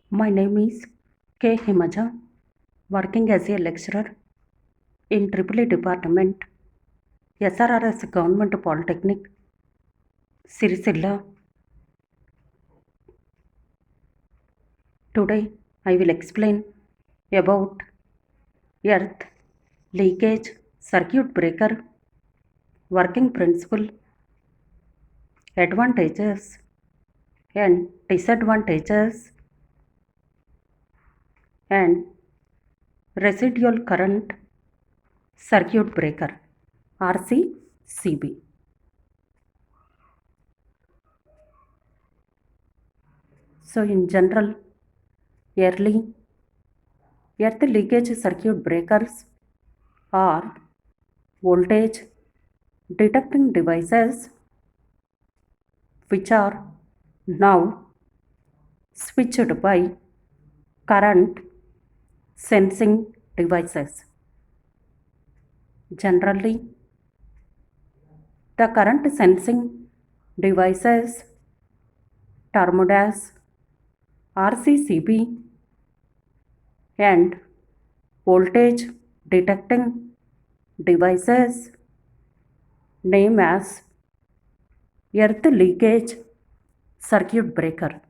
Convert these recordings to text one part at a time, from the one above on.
My name is K. Himaja, working as a lecturer in EEE Department, SRRS Government Polytechnic, Sirisilla. Today, I will explain about earth leakage circuit breaker working principle, advantages and disadvantages, and residual current circuit breaker RCCB. So in general, early earth leakage circuit breakers are voltage detecting devices which are now switched by current sensing devices. Generally, the current sensing devices termed as RCCB and voltage detecting devices named as earth leakage circuit breaker.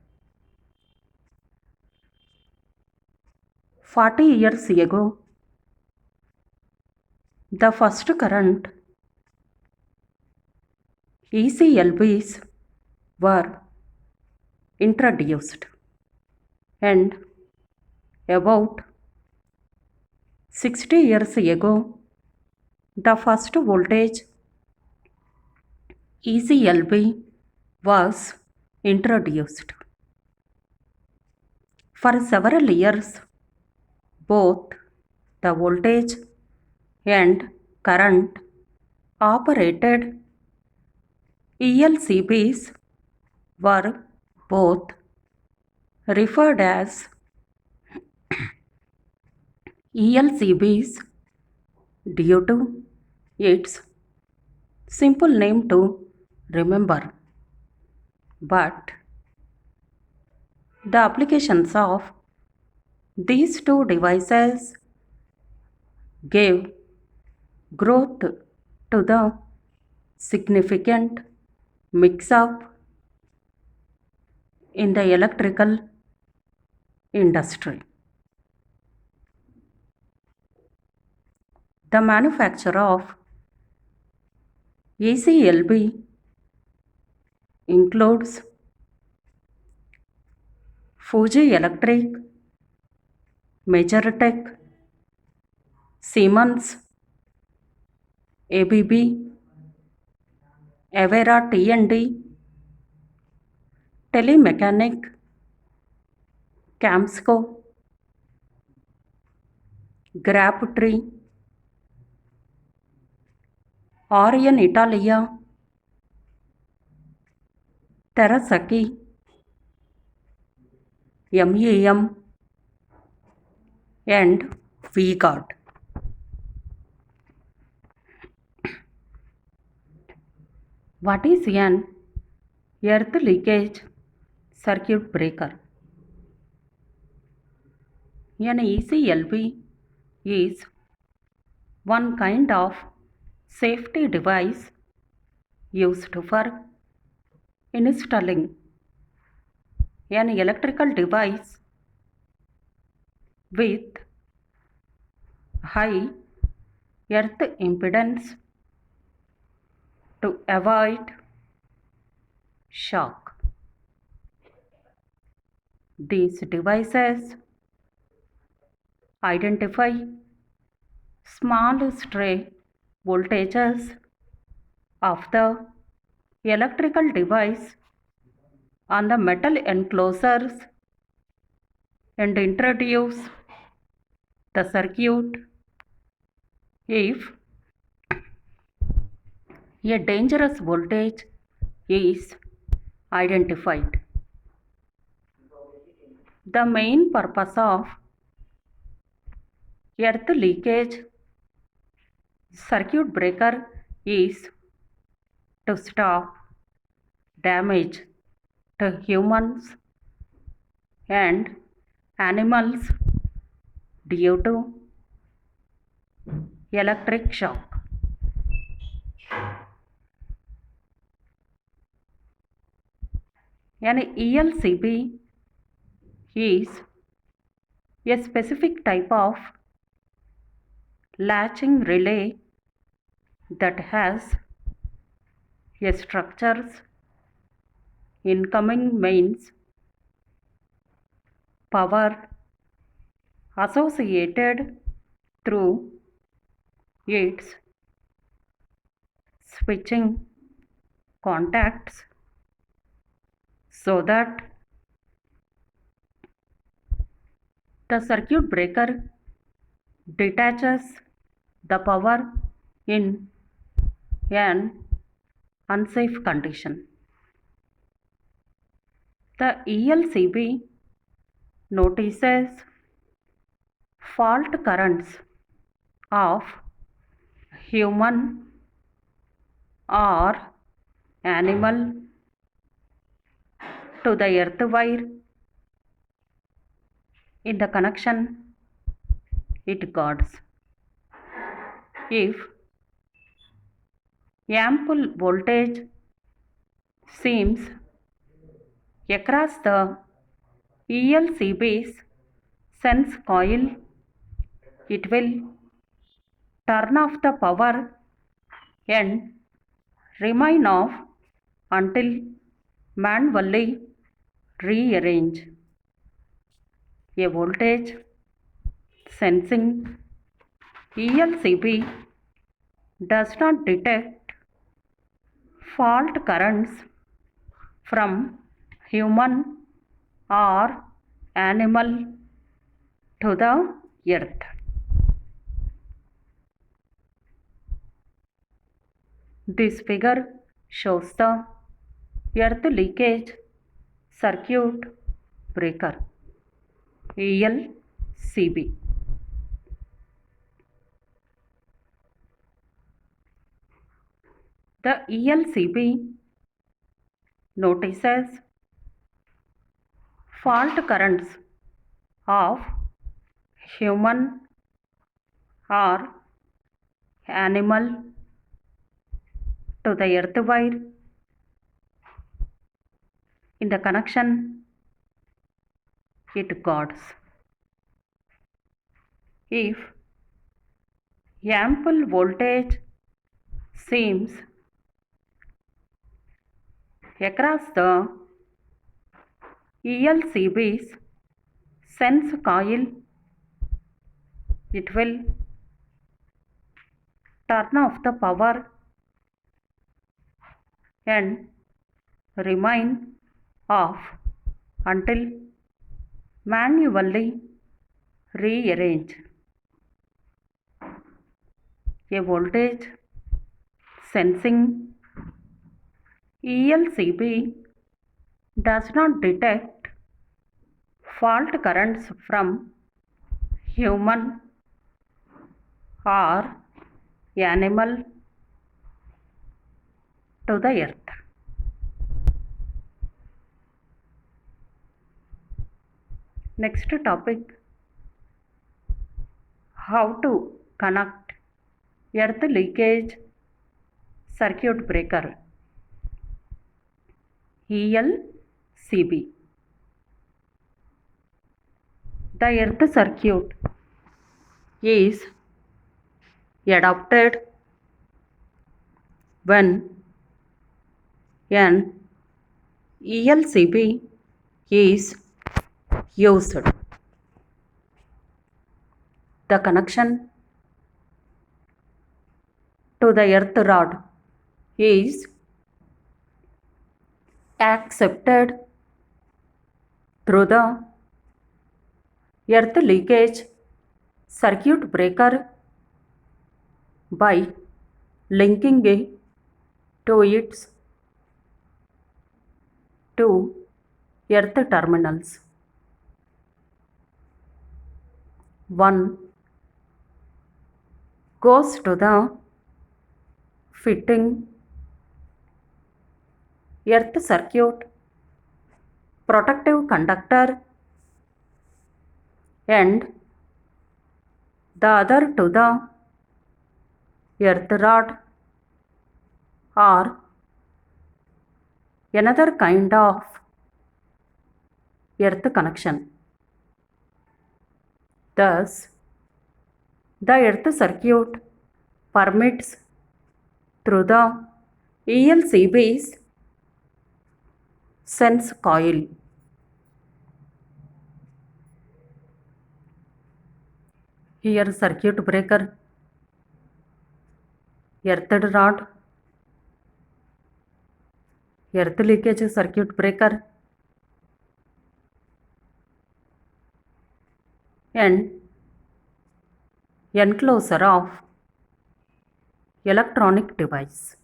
40 years ago, the first current ECLBs were introduced, and about 60 years ago, the first voltage ECLB was introduced. For several years, both the voltage and current operated ELCBs were both referred as ELCBs due to its simple name to remember. But the applications of these two devices gave growth to the significant mix-up in the electrical industry. The manufacture of ECLB includes Fuji Electric, Majortech, Siemens, ABB, Avera T&D, Telemechanic, Camsco, Grabtree, Orion Italia, Terasaki, MEM, and VGuard. What is an earth leakage circuit breaker? An ECLB is one kind of safety device used for installing an electrical device with high earth impedance to avoid shock. These devices identify small stray voltages of the electrical device on the metal enclosures and introduce the circuit if a dangerous voltage is identified. The main purpose of earth leakage circuit breaker is to stop damage to humans and animals due to electric shock. An ELCB is a specific type of latching relay that has a structure's incoming mains power associated through its switching contacts so that the circuit breaker detaches the power in an unsafe condition. The ELCB notices fault currents of human or animal to the earth wire. In the connection it guards. If ample voltage seems across the ELCB's sense coil, it will turn off the power and remain off until manually rearrange. A voltage sensing ELCB does not detect fault currents from human or animal to the earth. This figure shows the earth leakage circuit breaker ELCB. The ELCB notices fault currents of human or animal to the earth wire. In the connection it guards. If ample voltage seems across the ELCB's sense coil, it will turn off the power and remain off until manually rearrange. A voltage sensing ELCB does not detect fault currents from human or animal to the earth. Next topic, how to connect earth leakage circuit breaker ELCB. The earth circuit is adopted when an ELCB is used. The connection to the earth rod is accepted through the earth leakage circuit breaker by linking it to its two earth terminals. One goes to the fitting earth circuit protective conductor and the other to the earth rod or another kind of earth connection. Thus, the earth circuit permits through the ELCB's sense coil. Here circuit breaker, earthed rod, earth leakage circuit breaker, and enclosure of electronic device.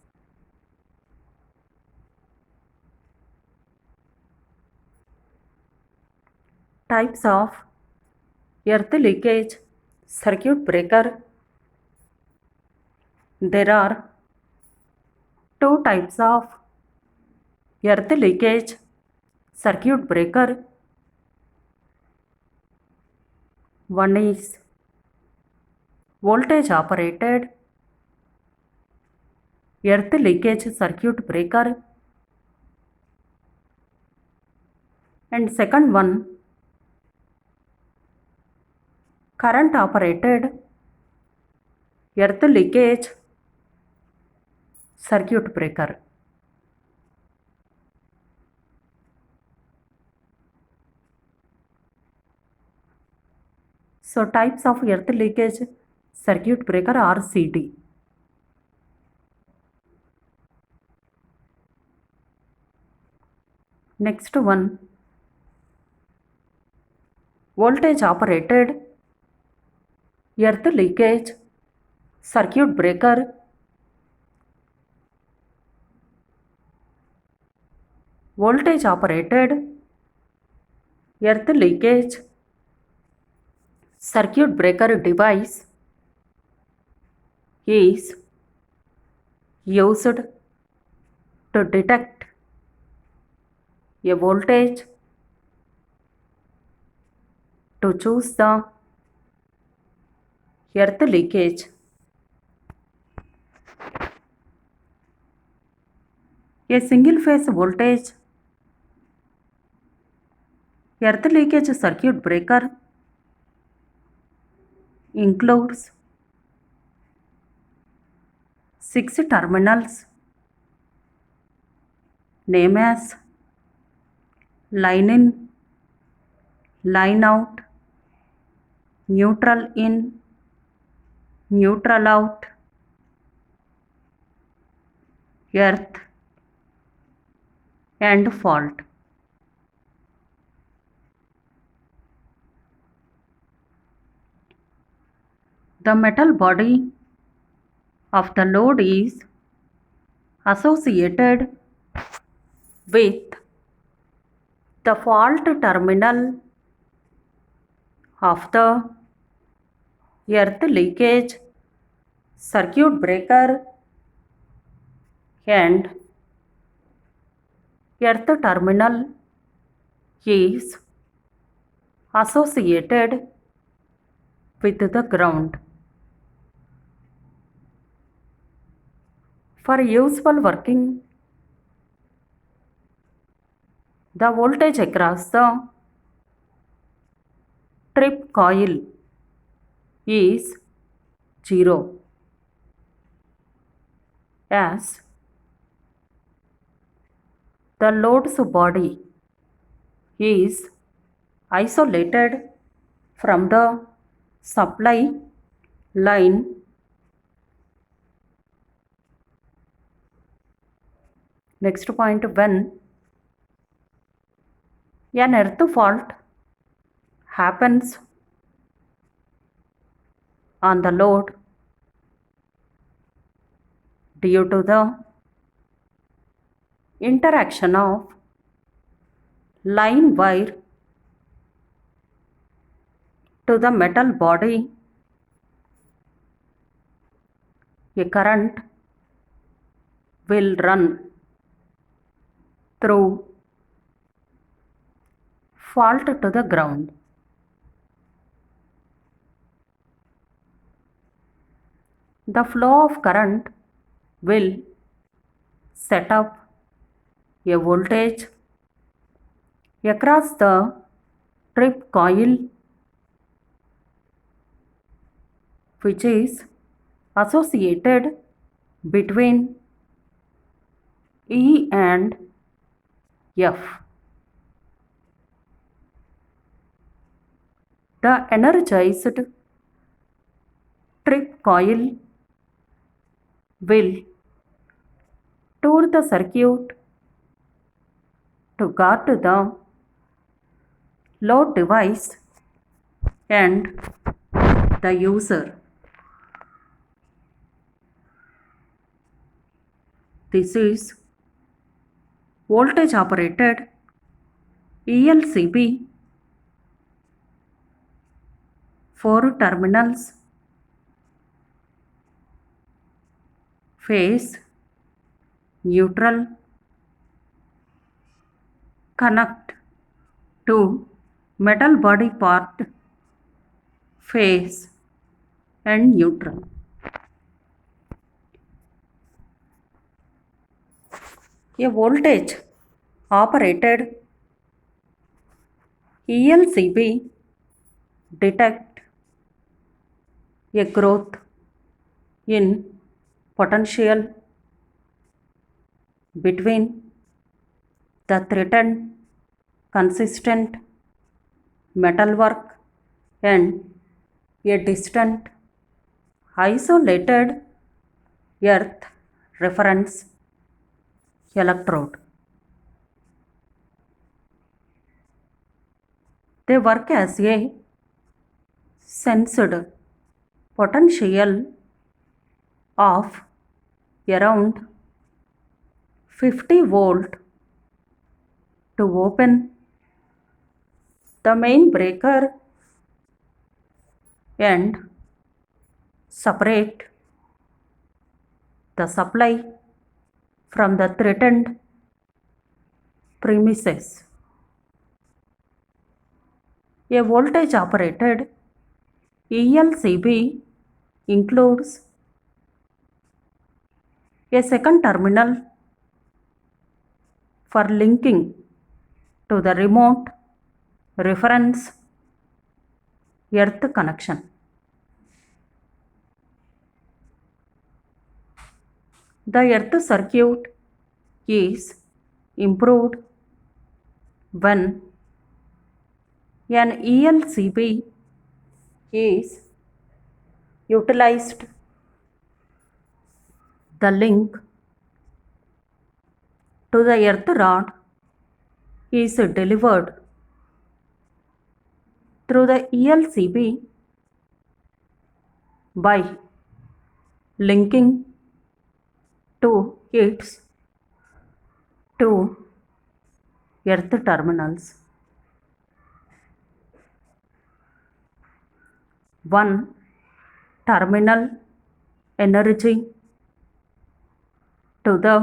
Types of earth leakage circuit breaker. There are two types of earth leakage circuit breaker. One is voltage operated earth leakage circuit breaker, and second one current operated earth leakage circuit breaker. So types of earth leakage circuit breaker are CD. Next one, voltage operated earth leakage circuit breaker. Voltage operated earth leakage circuit breaker device is used to detect a voltage to choose the earth leakage. A single phase voltage earth leakage circuit breaker includes 6 terminals named as line in, line out, neutral in, neutral out, earth, and fault. The metal body of the load is associated with the fault terminal of the earth leakage circuit breaker and earth terminal is associated with the ground. For useful working, the voltage across the trip coil is 0, as the load's body is isolated from the supply line. Next point, when an earth fault happens on the load due to the interaction of line wire to the metal body, a current will run through fault to the ground. The flow of current will set up a voltage across the trip coil, which is associated between E and F. The energized trip coil will tour the circuit to guard the load device and the user. This is voltage operated ELCB, 4 terminals, phase, neutral, connect to metal body part, phase and neutral. A voltage operated ELCB detect a growth in potential between the threatened consistent metalwork and a distant isolated earth reference electrode. They work as a sensed potential of around 50 volt to open the main breaker and separate the supply from the threatened premises. A voltage operated ELCB includes a second terminal for linking to the remote reference earth connection. The earth circuit is improved when an ELCB is utilized. The link to the earth rod is delivered through the ELCB by linking to its two earth terminals. One terminal energy to the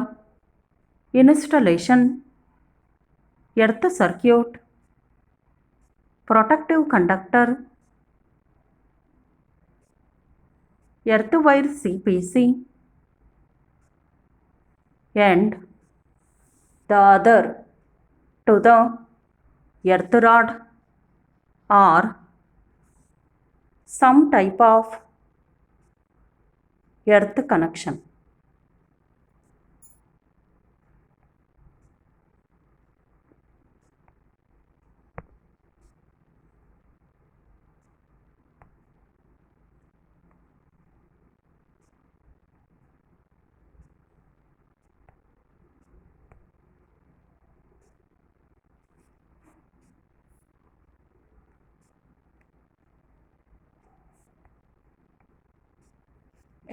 installation earth circuit protective conductor earth wire CPC and the other to the earth rod or some type of earth connection.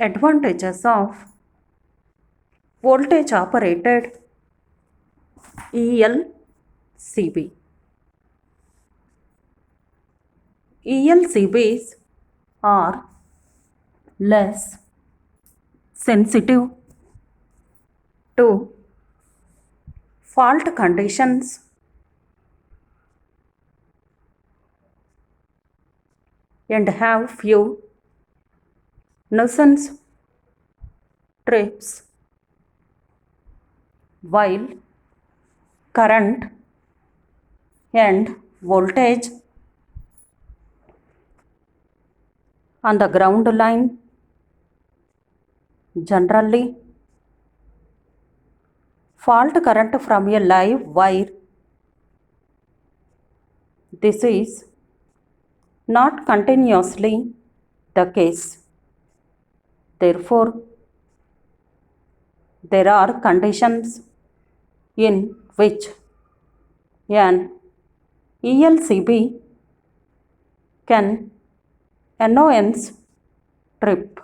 Advantages of voltage operated ELCB. ELCBs are less sensitive to fault conditions and have few nuisance trips while current and voltage on the ground line generally fault current from a live wire. This is not continuously the case. Therefore, there are conditions in which an ELCB can annoyance trip.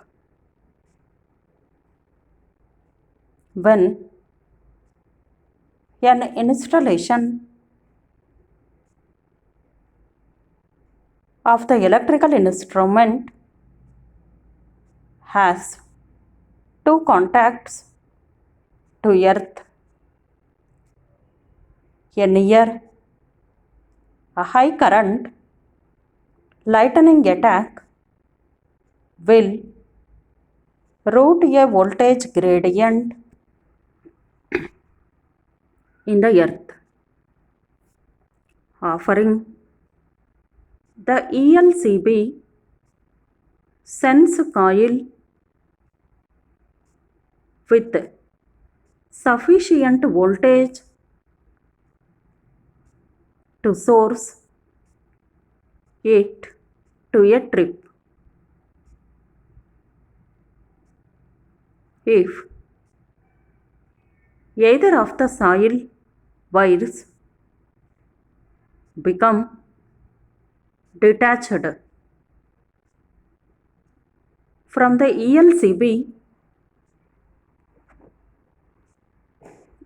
When an installation of the electrical instrument has two contacts to earth, a near a high current lightning attack will route a voltage gradient in the earth, offering the ELCB sense coil with sufficient voltage to source it to a trip. If either of the soil wires become detached from the ELCB,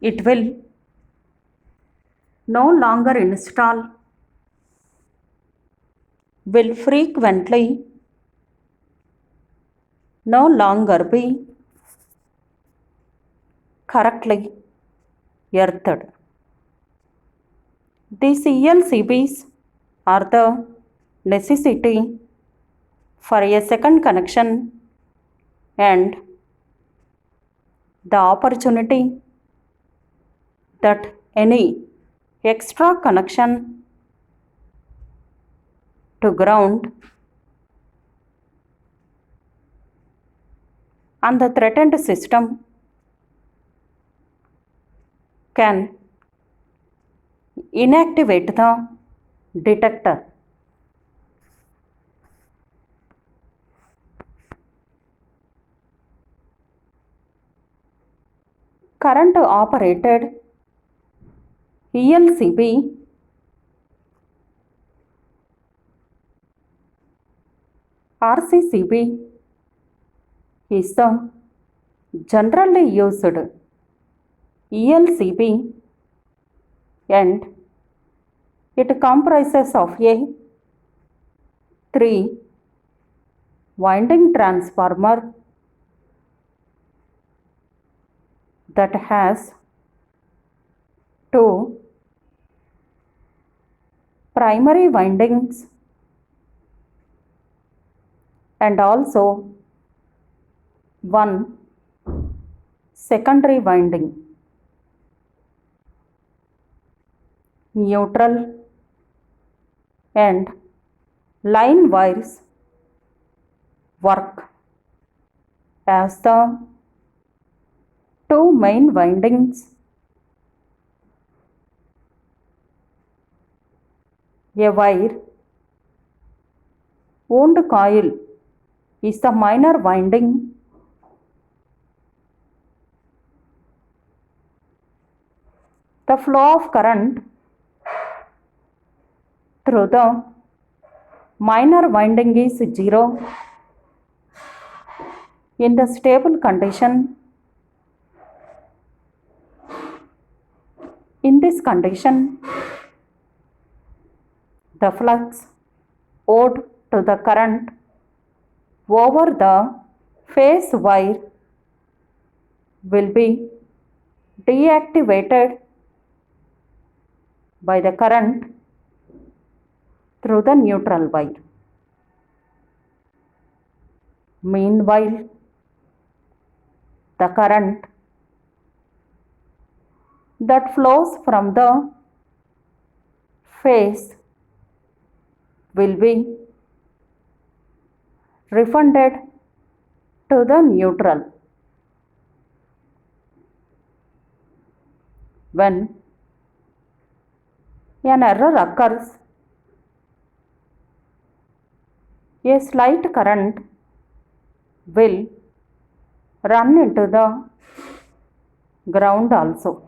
it will no longer install, will frequently no longer be correctly earthed. These ELCBs are the necessity for a second connection and the opportunity that any extra connection to ground on the threatened system can inactivate the detector. Current operated ELCB RCCB is the generally used ELCB and it comprises of a 3-winding transformer that has 2 primary windings and also 1 secondary winding. Neutral and line wires work as the 2 main windings. A wire wound coil is the minor winding. The flow of current through the minor winding is 0 in the stable condition. In this condition, the flux owed to the current over the phase wire will be deactivated by the current through the neutral wire. Meanwhile, The current that flows from the phase will be refunded to the neutral. When an error occurs, a slight current will run into the ground also.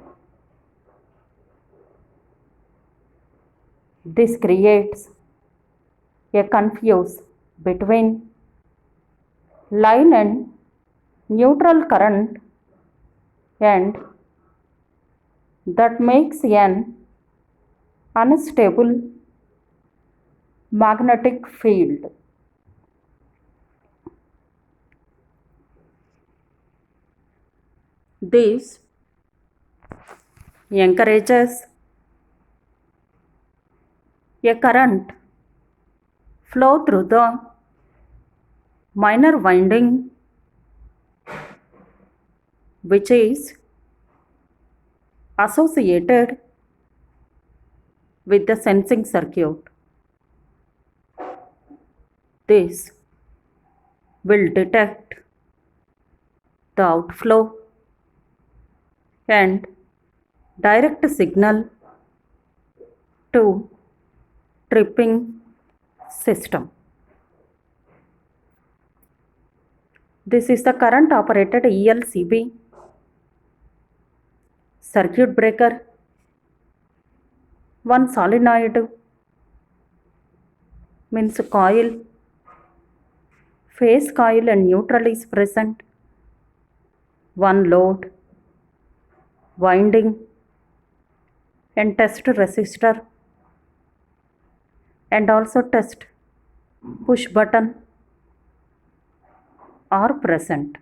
This creates a confuse between line and neutral current, and that makes an unstable magnetic field. This encourages a current flow through the minor winding, which is associated with the sensing circuit. This will detect the outflow and direct signal to tripping system. This is the current operated ELCB circuit breaker. One solenoid means coil, phase coil and neutral is present. One load, winding and test resistor, and also test push button are present.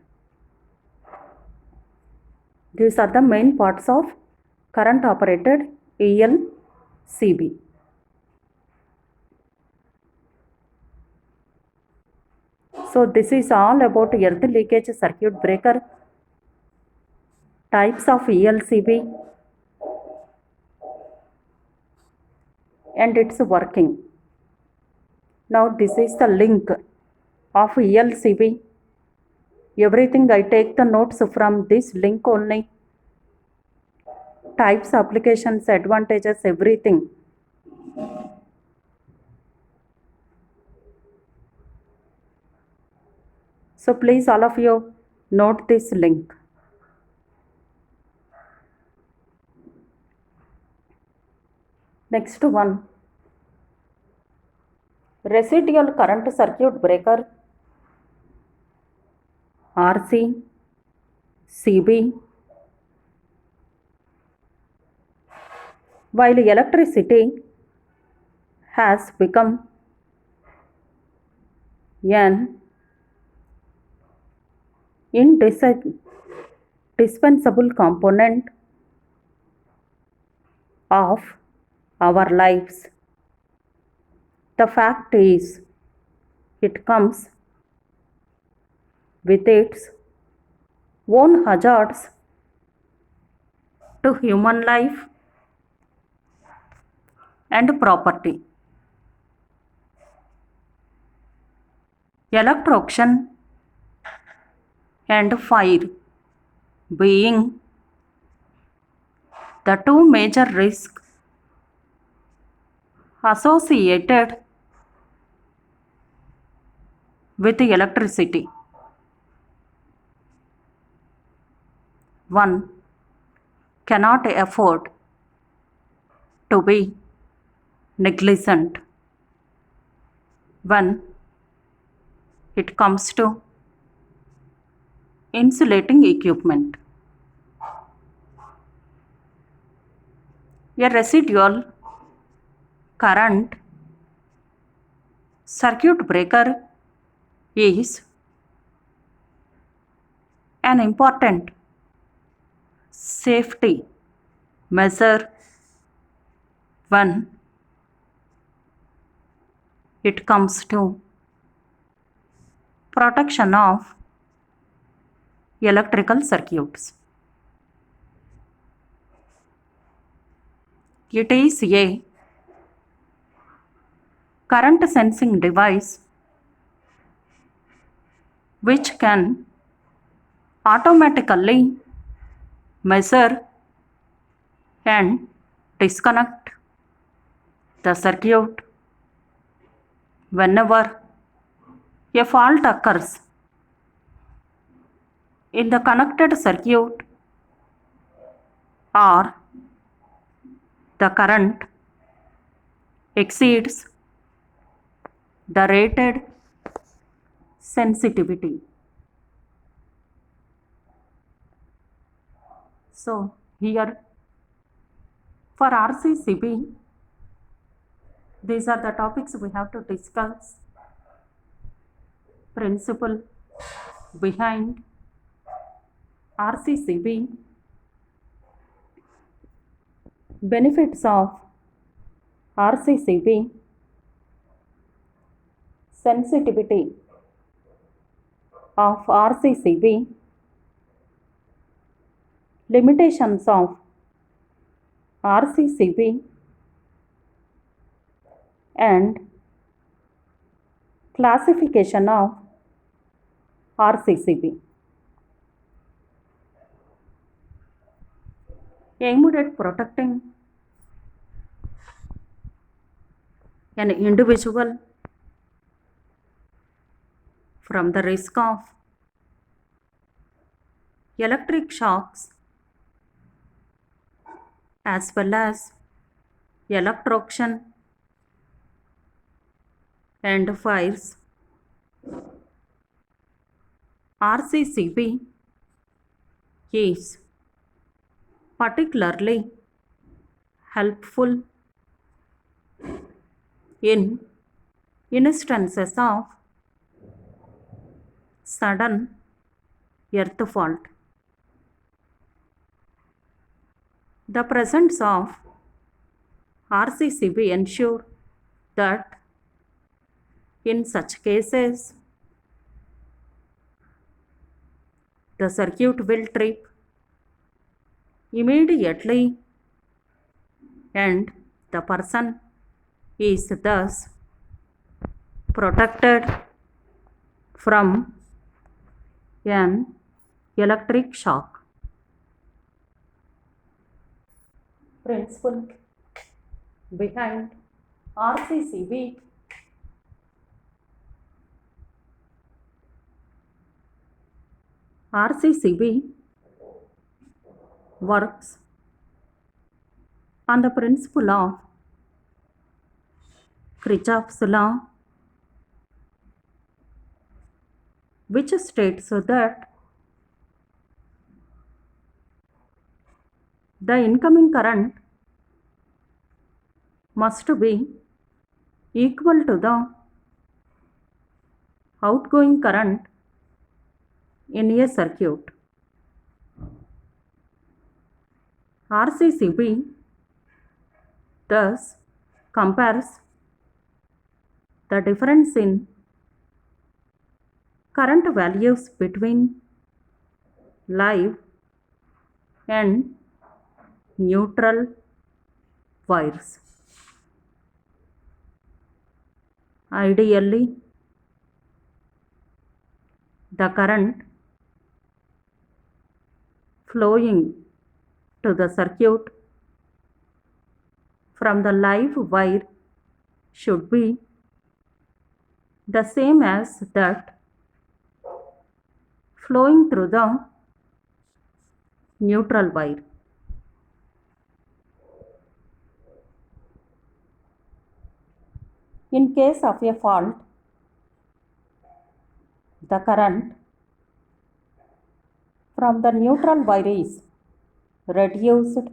These are the main parts of current operated ELCB. So this is all about earth leakage circuit breaker, types of ELCB and its working. Now this is the link of ELCB. Everything I take the notes from this link only. Types, applications, advantages, everything. So please all of you note this link. Next one, residual current circuit breaker, RC, CB. While electricity has become an indispensable component of our lives, the fact is it comes with its own hazards to human life and property. Electrocution and fire being the two major risks associated with electricity. One cannot afford to be negligent when it comes to insulating equipment. A residual current circuit breaker is an important safety measure when it comes to protection of electrical circuits. It is a current sensing device which can automatically measure and disconnect the circuit whenever a fault occurs in the connected circuit or the current exceeds the rated sensitivity. So here for RCCB, these are the topics we have to discuss. Principle behind RCCB, benefits of RCCB, sensitivity of RCCB, limitations of RCCB, and classification of RCCB. Aimed at protecting an individual from the risk of electric shocks as well as electrocution and fires. RCCB is particularly helpful in instances of sudden earth fault. The presence of RCCB ensure that in such cases the circuit will trip immediately and the person is thus protected from an electric shock. Principle behind RCCB, RCCB works on the principle of Kirchhoff's law, which states that the incoming current must be equal to the outgoing current in a circuit. RCCB thus compares the difference in current values between live and neutral wires. Ideally, the current flowing to the circuit from the live wire should be the same as that flowing through the neutral wire. In case of a fault, the current from the neutral wire is reduced.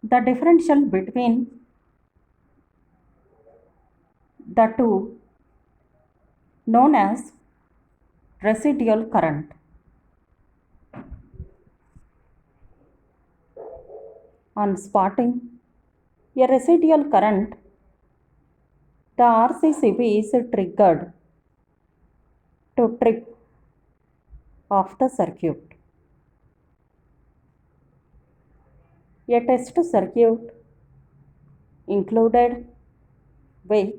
The differential between the two known as residual current. On spotting a residual current, the RCCB is triggered to trip of the circuit. A test circuit included with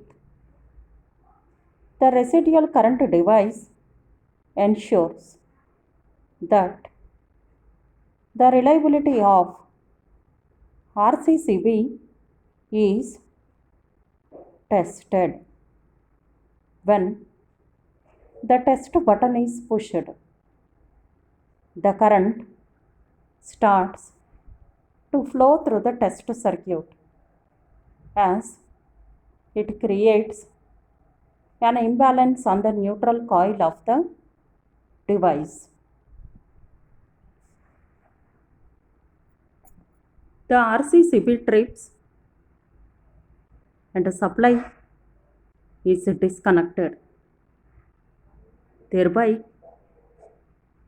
the residual current device ensures that the reliability of RCCB is tested. When the test button is pushed, the current starts to flow through the test circuit as it creates an imbalance on the neutral coil of the device. The RCCB trips and the supply is disconnected, thereby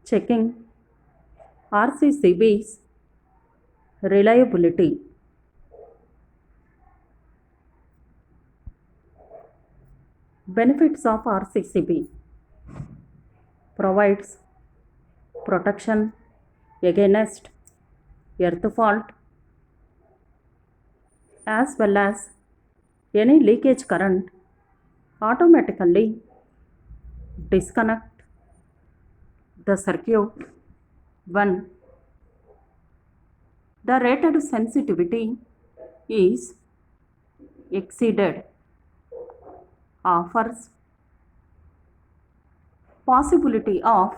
checking RCCB's reliability. Benefits of RCCB: provides protection against earth fault as well as any leakage current automatically disconnect the circuit when the rated sensitivity is exceeded. Offers possibility of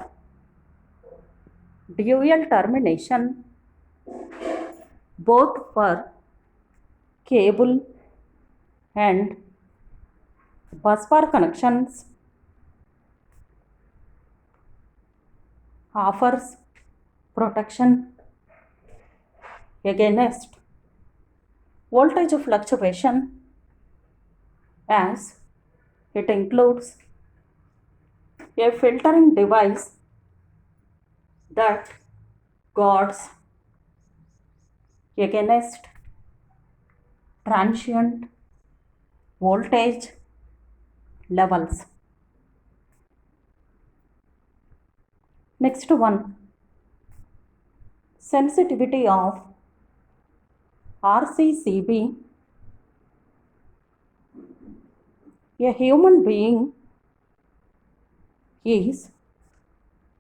dual termination both for cable and busbar connections. Offers protection against voltage fluctuation as it includes a filtering device that guards against transient voltage levels. Next one, sensitivity of RCCB. A human being is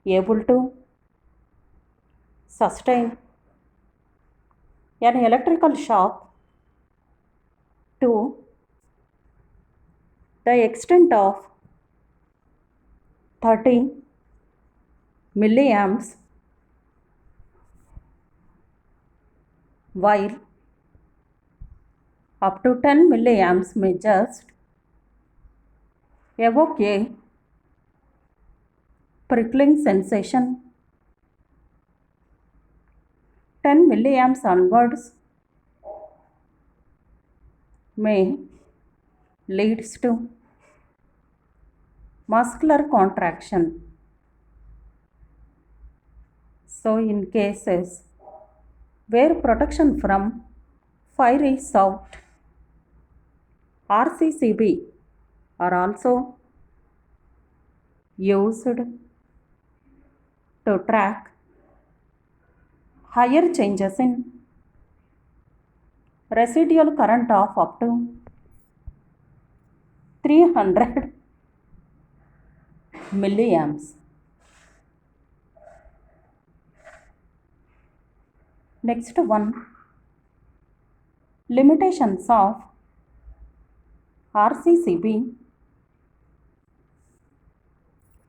able to sustain an electrical shock to the extent of 30 milliamps, while up to 10 milliamps may just evoke a prickling sensation. 10 milliamps onwards may leads to muscular contraction. So in cases where protection from fire is sought, RCCB are also used to track higher changes in residual current of up to 300 milliamps. Next one, limitations of RCCB.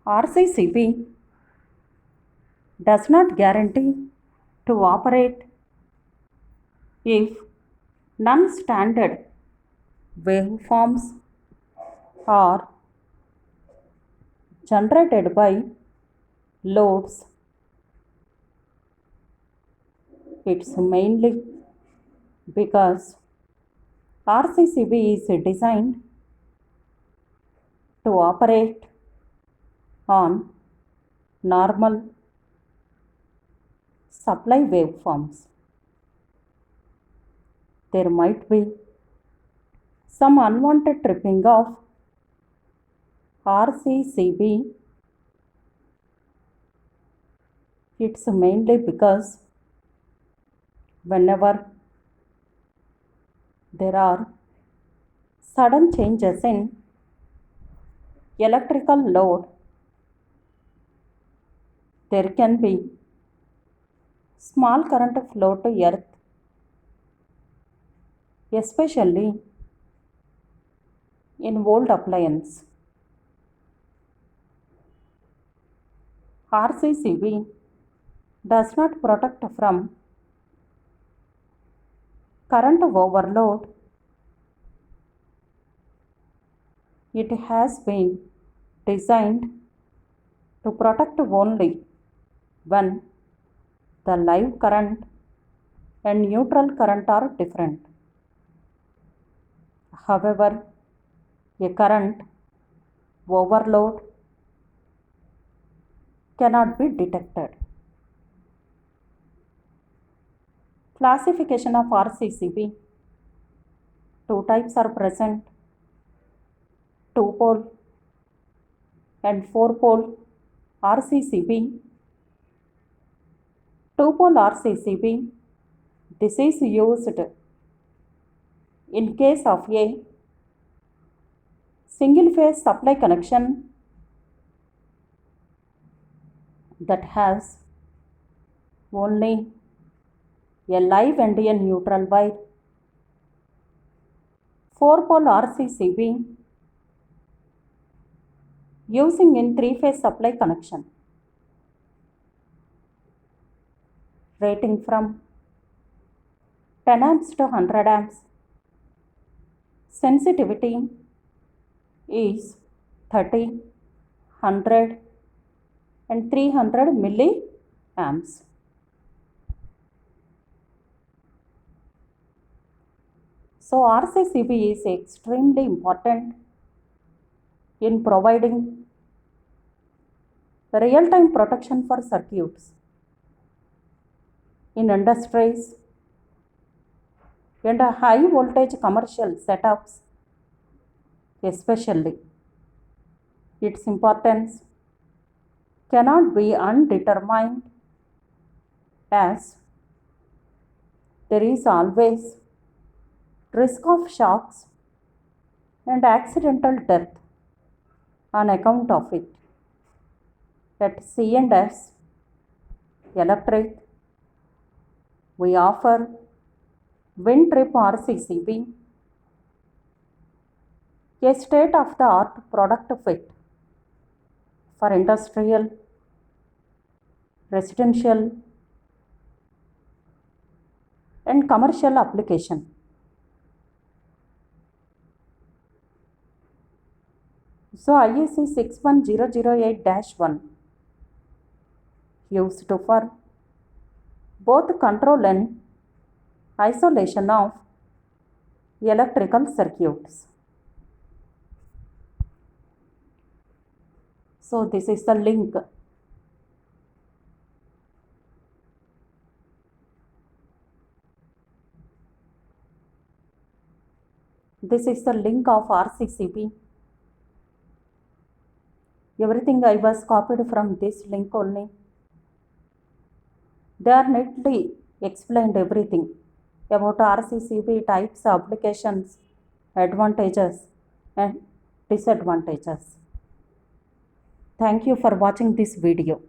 RCCB does not guarantee to operate if non-standard waveforms are generated by loads. It's mainly because RCCB is designed to operate on normal supply waveforms. There might be some unwanted tripping of RCCB It's mainly because whenever there are sudden changes in electrical load, there can be small current flow to earth, especially in old appliance. RCCB does not protect from current overload. It has been designed to protect only when the live current and neutral current are different. However, a current overload cannot be detected. Classification of RCCB. Two types are present: 2-pole and 4-pole RCCB. 2-pole RCCB, this is used in case of a single phase supply connection that has only a live and a neutral wire. 4-pole RCCB using in 3-phase supply connection. Rating from 10 amps to 100 amps. Sensitivity is 30, 100 and 300 milliamps. So RCCB is extremely important in providing real-time protection for circuits in industries and high voltage commercial setups. Especially, its importance cannot be undetermined, as there is always risk of shocks and accidental death on account of it. At C&S Electric, we offer Wintrip RCCB, a state-of-the-art product fit for industrial, residential and commercial application. So IEC 61008-1 used for both control and isolation of electrical circuits. So this is the link. This is the link of RCCB. Everything I was copied from this link only. They are neatly explained everything about RCCB types, applications, advantages and disadvantages. Thank you for watching this video.